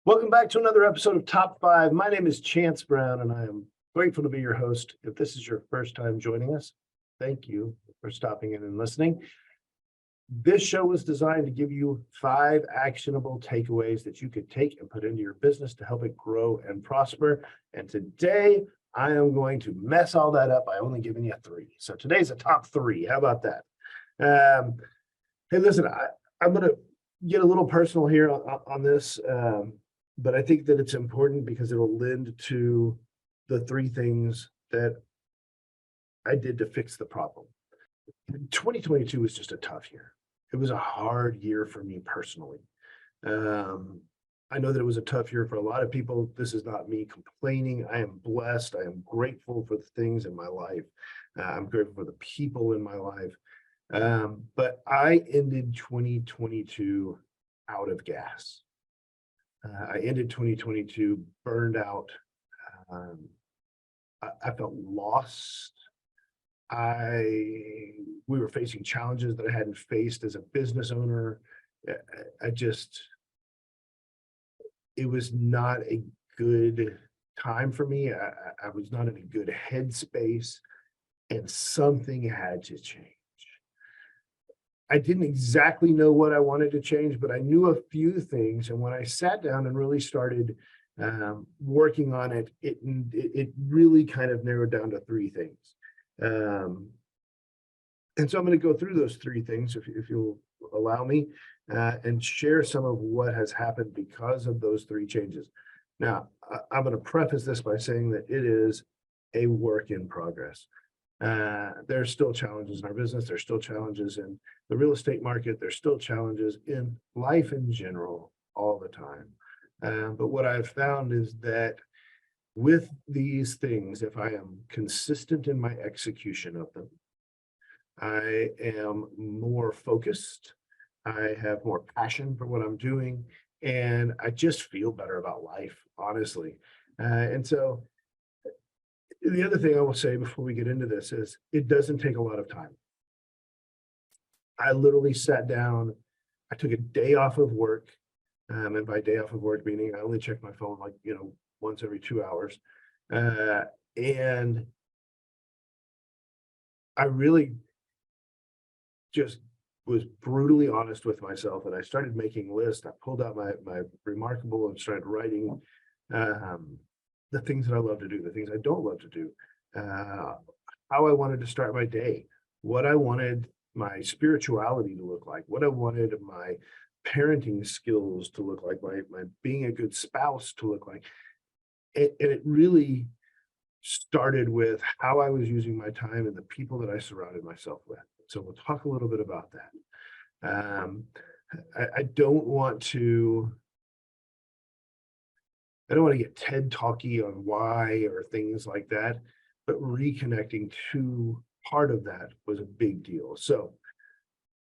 Welcome back to another episode of Top 5. My name is Chance Brown, and I am grateful to be your host. If this is your first time joining us, thank you for stopping in and listening. This show was designed to give you 5 actionable takeaways that you could take and put into your business to help it grow and prosper. And today, I am going to mess all that up by only giving you 3. So today's a top 3. How about that? Hey, listen, I'm going to get a little personal here on this. But I think that it's important because it'll lend to the 3 things that I did to fix the problem. 2022 was just a tough year. It was a hard year for me personally. I know that it was a tough year for a lot of people. This is not me complaining. I am blessed. I am grateful for the things in my life. I'm grateful for the people in my life. But I ended 2022 out of gas. I ended 2022 burned out. I felt lost. We were facing challenges that I hadn't faced as a business owner. It was not a good time for me. I was not in a good headspace, and something had to change. I didn't exactly know what I wanted to change, but I knew a few things. And when I sat down and really started working on it, it really kind of narrowed down to 3 things. And so I'm going to go through those 3 things, if you'll allow me, and share some of what has happened because of those 3 changes. Now, I'm going to preface this by saying that it is a work in progress. There's still challenges in our business. There's still challenges in the real estate market. There's still challenges in life in general all the time. But what I've found is that with these things, if I am consistent in my execution of them, I am more focused. I have more passion for what I'm doing, and I just feel better about life, honestly. And so the other thing I will say before we get into this is it doesn't take a lot of time. I literally sat down, I took a day off of work, and by day off of work, meaning I only check my phone like, once every 2 hours. And I really just was brutally honest with myself, and I started making lists. I pulled out my Remarkable and started writing the things that I love to do, the things I don't love to do, how I wanted to start my day, what I wanted my spirituality to look like, what I wanted my parenting skills to look like, my being a good spouse to look like. And it really started with how I was using my time and the people that I surrounded myself with. So we'll talk a little bit about that. I don't want to get TED talky on why or things like that, but reconnecting to part of that was a big deal. So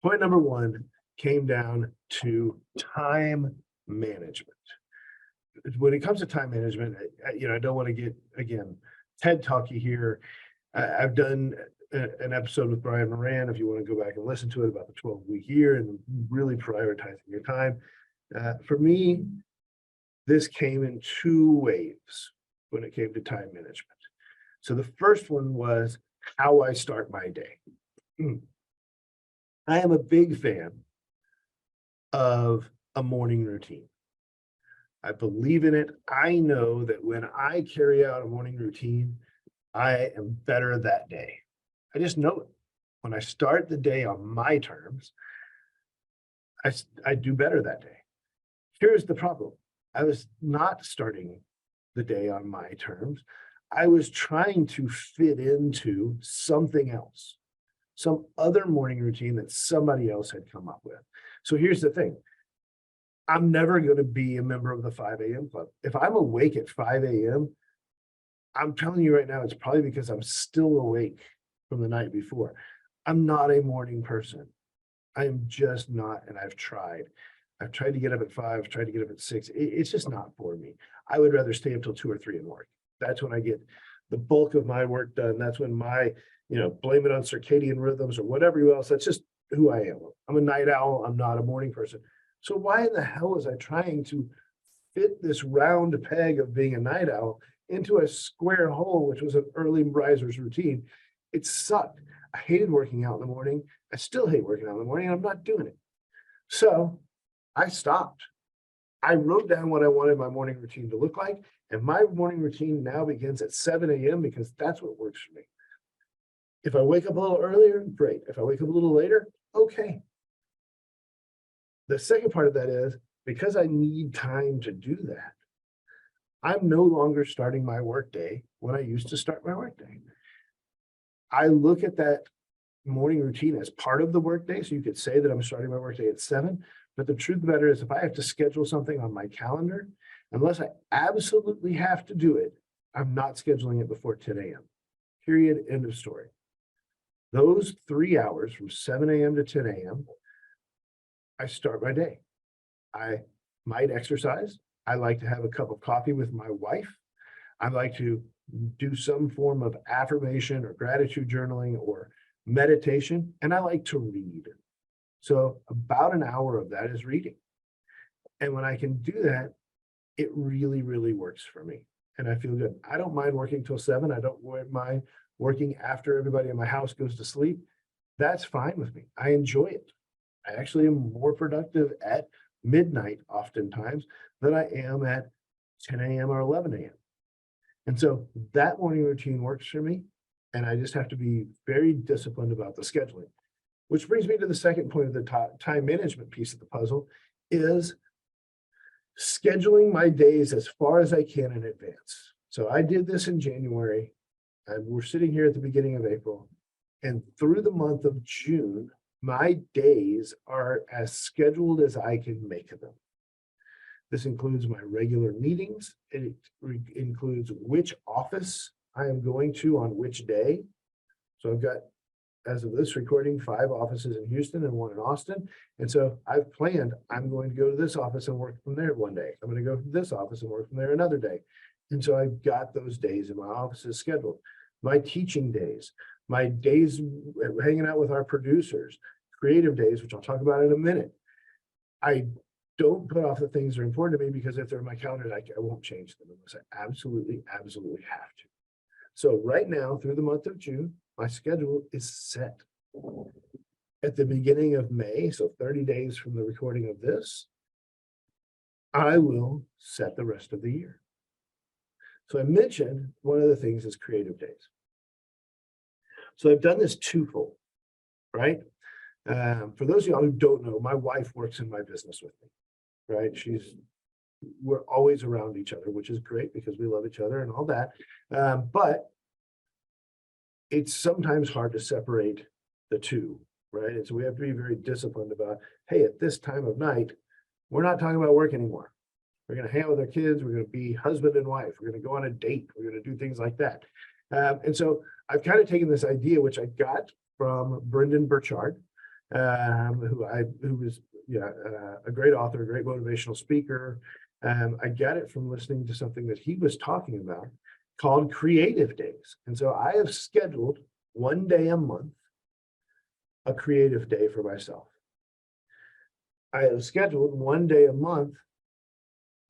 point number 1 came down to time management. When it comes to time management, I don't want to get, again, TED talky here. I've done an episode with Brian Moran, if you want to go back and listen to it, about the 12-week year and really prioritizing your time. For me, this came in 2 waves when it came to time management. So the first one was how I start my day. I am a big fan of a morning routine. I believe in it. I know that when I carry out a morning routine, I am better that day. I just know it. When I start the day on my terms, I do better that day. Here's the problem. I was not starting the day on my terms. I was trying to fit into something else, some other morning routine that somebody else had come up with. So here's the thing. I'm never going to be a member of the 5 a.m. club. If I'm awake at 5 a.m., I'm telling you right now, it's probably because I'm still awake from the night before. I'm not a morning person. I am just not, and I've tried. I've tried to get up at 5, tried to get up at 6. It's just not for me. I would rather stay up till 2 or 3 and work. That's when I get the bulk of my work done. That's when my, blame it on circadian rhythms or whatever else. That's just who I am. I'm a night owl. I'm not a morning person. So why in the hell was I trying to fit this round peg of being a night owl into a square hole, which was an early riser's routine. It sucked. I hated working out in the morning. I still hate working out in the morning, and I'm not doing it. So I stopped. I wrote down what I wanted my morning routine to look like, and my morning routine now begins at 7 a.m. because that's what works for me. If I wake up a little earlier, great. If I wake up a little later, okay. The second part of that is because I need time to do that, I'm no longer starting my workday when I used to start my workday. I look at that morning routine as part of the workday. So you could say that I'm starting my workday at 7, but the truth of the matter is if I have to schedule something on my calendar, unless I absolutely have to do it, I'm not scheduling it before 10 a.m. Period. End of story. Those 3 hours from 7 a.m. to 10 a.m., I start my day. I might exercise. I like to have a cup of coffee with my wife. I like to do some form of affirmation or gratitude journaling or meditation, and I like to read. So about an hour of that is reading. And when I can do that, it really, really works for me. And I feel good. I don't mind working till 7. I don't mind working after everybody in my house goes to sleep. That's fine with me. I enjoy it. I actually am more productive at midnight oftentimes than I am at 10 a.m. or 11 a.m. And so that morning routine works for me. And I just have to be very disciplined about the scheduling, which brings me to the second point of the time management piece of the puzzle is scheduling my days as far as I can in advance. So I did this in January, and we're sitting here at the beginning of April, and through the month of June, my days are as scheduled as I can make them. This includes my regular meetings. It includes which office I am going to on which day. So I've got, as of this recording, 5 offices in Houston and 1 in Austin. And so I've planned, I'm going to go to this office and work from there one day. I'm going to go to this office and work from there another day. And so I've got those days in my offices scheduled. My teaching days, my days hanging out with our producers, creative days, which I'll talk about in a minute. I don't put off the things that are important to me because if they're in my calendar, I won't change them unless I absolutely, absolutely have to. So right now, through the month of June, my schedule is set. At the beginning of May, so 30 days from the recording of this, I will set the rest of the year. So I mentioned one of the things is creative days. So I've done this twofold, right? For those of y'all who don't know, my wife works in my business with me, right? We're always around each other, which is great because we love each other and all that. But it's sometimes hard to separate the two, right? And so we have to be very disciplined about, hey, at this time of night, we're not talking about work anymore. We're going to hang out with our kids. We're going to be husband and wife. We're going to go on a date. We're going to do things like that. And so I've kind of taken this idea, which I got from Brendan Burchard, who was a great author, a great motivational speaker. I got it from listening to something that he was talking about called creative days. And so I have scheduled one day a month, a creative day for myself. I have scheduled one day a month,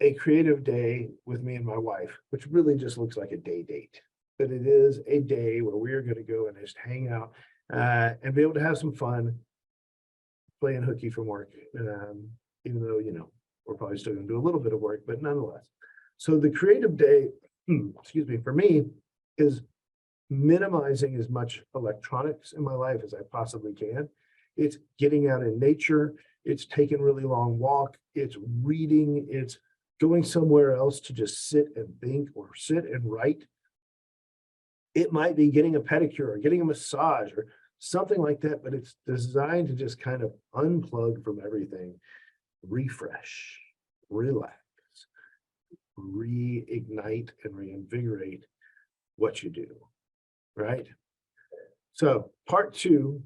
a creative day with me and my wife, which really just looks like a day date. But it is a day where we're going to go and just hang out and be able to have some fun playing hooky from work, even though, we're probably still going to do a little bit of work, but nonetheless. So the creative day, for me, is minimizing as much electronics in my life as I possibly can. It's getting out in nature. It's taking really long walk. It's reading. It's going somewhere else to just sit and think or sit and write. It might be getting a pedicure or getting a massage or something like that, but it's designed to just kind of unplug from everything, refresh, relax, reignite and reinvigorate what you do, right? So part 2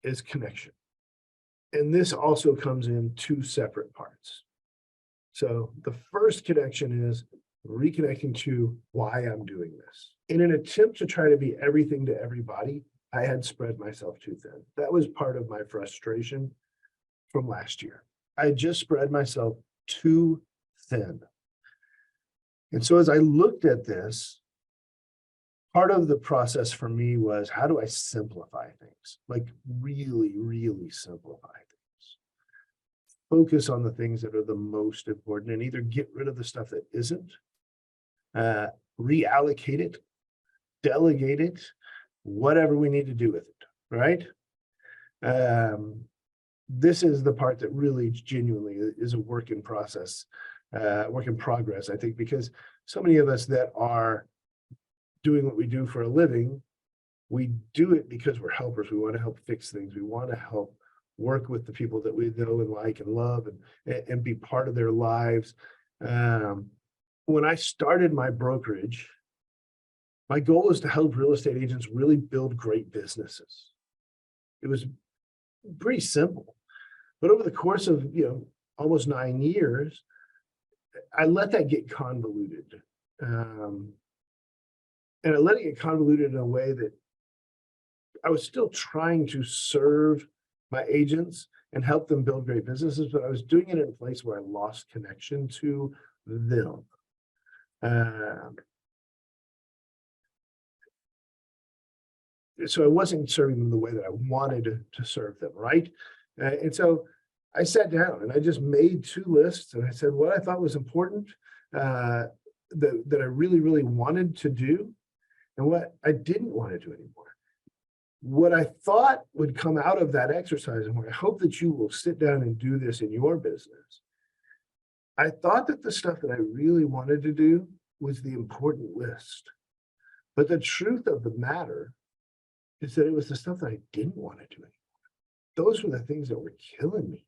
is connection. And this also comes in 2 separate parts. So the first connection is reconnecting to why I'm doing this. In an attempt to try to be everything to everybody, I had spread myself too thin. That was part of my frustration from last year. I just spread myself too thin. And so as I looked at this, part of the process for me was, how do I simplify things? Like really, really simplify things. Focus on the things that are the most important and either get rid of the stuff that isn't, uh, reallocate it, delegate it, whatever we need to do with it, right? Um, this is the part that really genuinely is a work in process, work in progress, I think, because so many of us that are doing what we do for a living, we do it because we're helpers. We want to help fix things. We want to help work with the people that we know and like and love and be part of their lives. Um, when I started my brokerage, my goal was to help real estate agents really build great businesses. It was pretty simple. But over the course of, almost 9 years, I let that get convoluted. And I let it get convoluted in a way that I was still trying to serve my agents and help them build great businesses, but I was doing it in a place where I lost connection to them. So I wasn't serving them the way that I wanted to serve them, right? And so I sat down and I just made two lists, and I said what I thought was important, that I really, really wanted to do, and what I didn't want to do anymore. What I thought would come out of that exercise, and where I hope that you will sit down and do this in your business, I thought that the stuff that I really wanted to do was the important list. But the truth of the matter is that it was the stuff that I didn't want to do anymore. Those were the things that were killing me.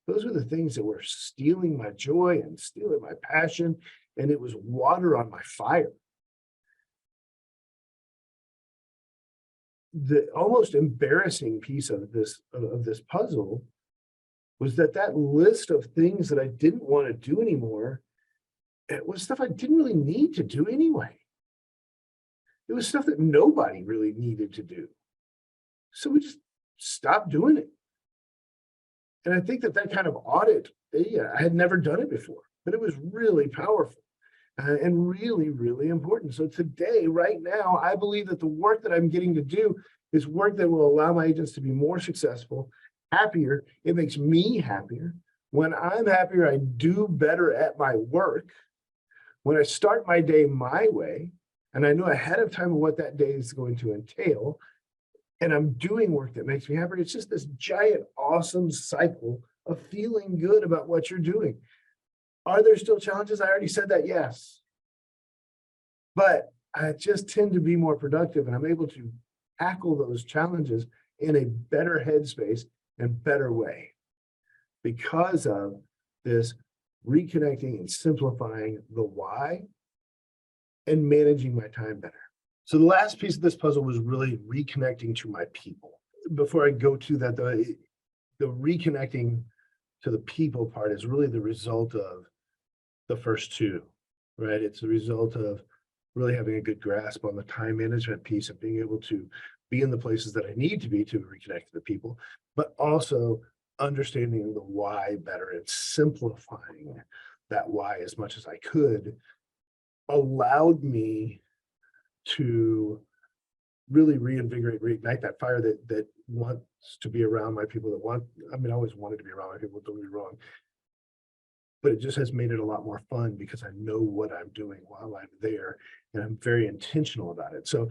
Those were the things that were stealing my joy and stealing my passion, and it was water on my fire. The almost embarrassing piece of this puzzle was that list of things that I didn't want to do anymore, it was stuff I didn't really need to do anyway. It was stuff that nobody really needed to do. So we just stopped doing it. And I think that kind of audit, I had never done it before, but it was really powerful and really, really important. So today, right now, I believe that the work that I'm getting to do is work that will allow my agents to be more successful, happier. It makes me happier. When I'm happier, I do better at my work. When I start my day my way, and I know ahead of time what that day is going to entail, and I'm doing work that makes me happier, it's just this giant, awesome cycle of feeling good about what you're doing. Are there still challenges? I already said that, yes. But I just tend to be more productive, and I'm able to tackle those challenges in a better headspace and better way because of this reconnecting and simplifying the why and managing my time better. So the last piece of this puzzle was really reconnecting to my people. Before I go to that, the reconnecting to the people part is really the result of the first two, right? It's the result of really having a good grasp on the time management piece and being able to be in the places that I need to be to reconnect to the people, but also understanding the why better and simplifying that why as much as I could allowed me to really reinvigorate, reignite that fire that wants to be around my people, I always wanted to be around my people, don't get me wrong, but it just has made it a lot more fun because I know what I'm doing while I'm there, and I'm very intentional about it. So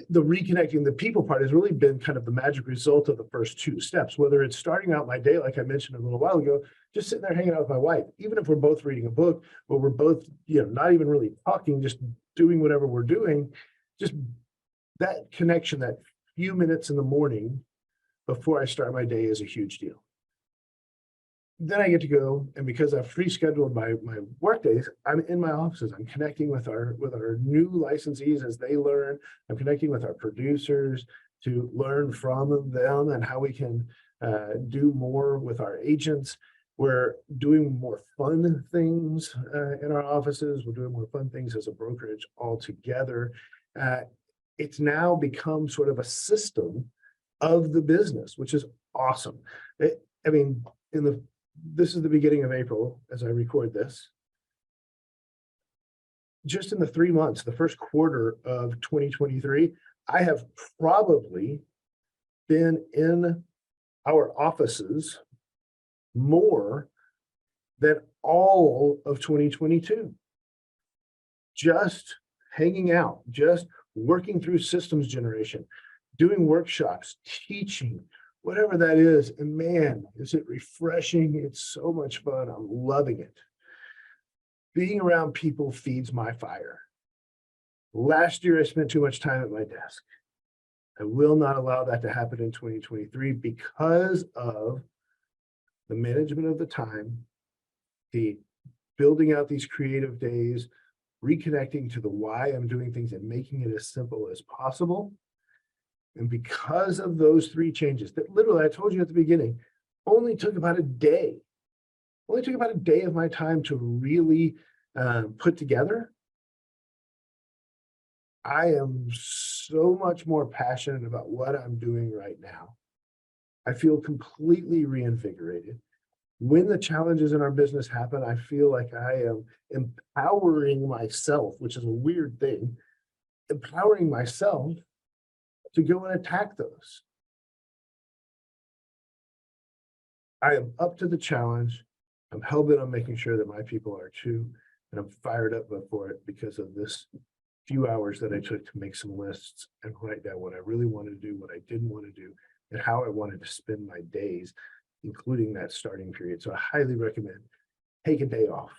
the reconnecting the people part has really been kind of the magic result of the first two steps, whether it's starting out my day, like I mentioned a little while ago, just sitting there hanging out with my wife, even if we're both reading a book, or we're both, not even really talking, just doing whatever we're doing, just that connection, that few minutes in the morning before I start my day is a huge deal. Then I get to go, and because I've pre-scheduled my work days, I'm in my offices. I'm connecting with our new licensees as they learn. I'm connecting with our producers to learn from them and how we can do more with our agents. We're doing more fun things in our offices. We're doing more fun things as a brokerage altogether. It's now become sort of a system of the business, which is awesome. This is the beginning of April as I record this. just in the 3 months, the first quarter of 2023, I have probably been in our offices more than all of 2022. Just hanging out, just working through systems generation, doing workshops, teaching, whatever that is. And man, is it refreshing. It's so much fun. I'm loving it. Being around people feeds my fire. Last year, I spent too much time at my desk. I will not allow that to happen in 2023 because of the management of the time, the building out these creative days, reconnecting to the why I'm doing things and making it as simple as possible. And because of those 3 changes that literally, I told you at the beginning, only took about a day, only took about a day of my time to really put together. I am so much more passionate about what I'm doing right now. I feel completely reinvigorated. When the challenges in our business happen, I feel like I am empowering myself, which is a weird thing, empowering myself to go and attack those. I am up to the challenge. I'm hell-bent on making sure that my people are too, and I'm fired up for it because of this few hours that I took to make some lists and write down what I really wanted to do, what I didn't want to do, and how I wanted to spend my days, including that starting period. So I highly recommend take a day off.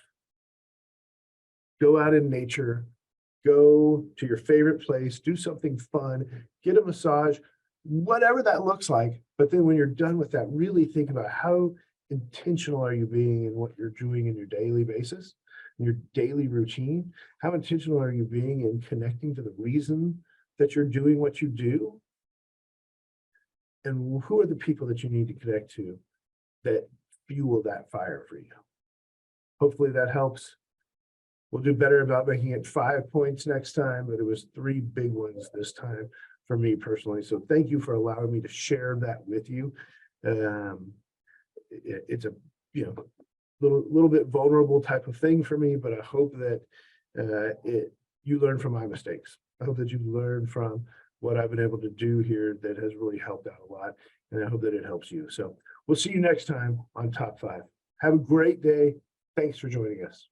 Go out in nature, go to your favorite place, do something fun, get a massage, whatever that looks like. But then when you're done with that, really think about how intentional are you being in what you're doing in your daily basis, in your daily routine? How intentional are you being in connecting to the reason that you're doing what you do? And who are the people that you need to connect to that fuel that fire for you? Hopefully that helps. We'll do better about making it 5 points next time, but it was 3 big ones this time for me personally. So thank you for allowing me to share that with you. It's a little bit vulnerable type of thing for me, but I hope that you learn from my mistakes. I hope that you learn from what I've been able to do here that has really helped out a lot, and I hope that it helps you. So we'll see you next time on Top 5. Have a great day. Thanks for joining us.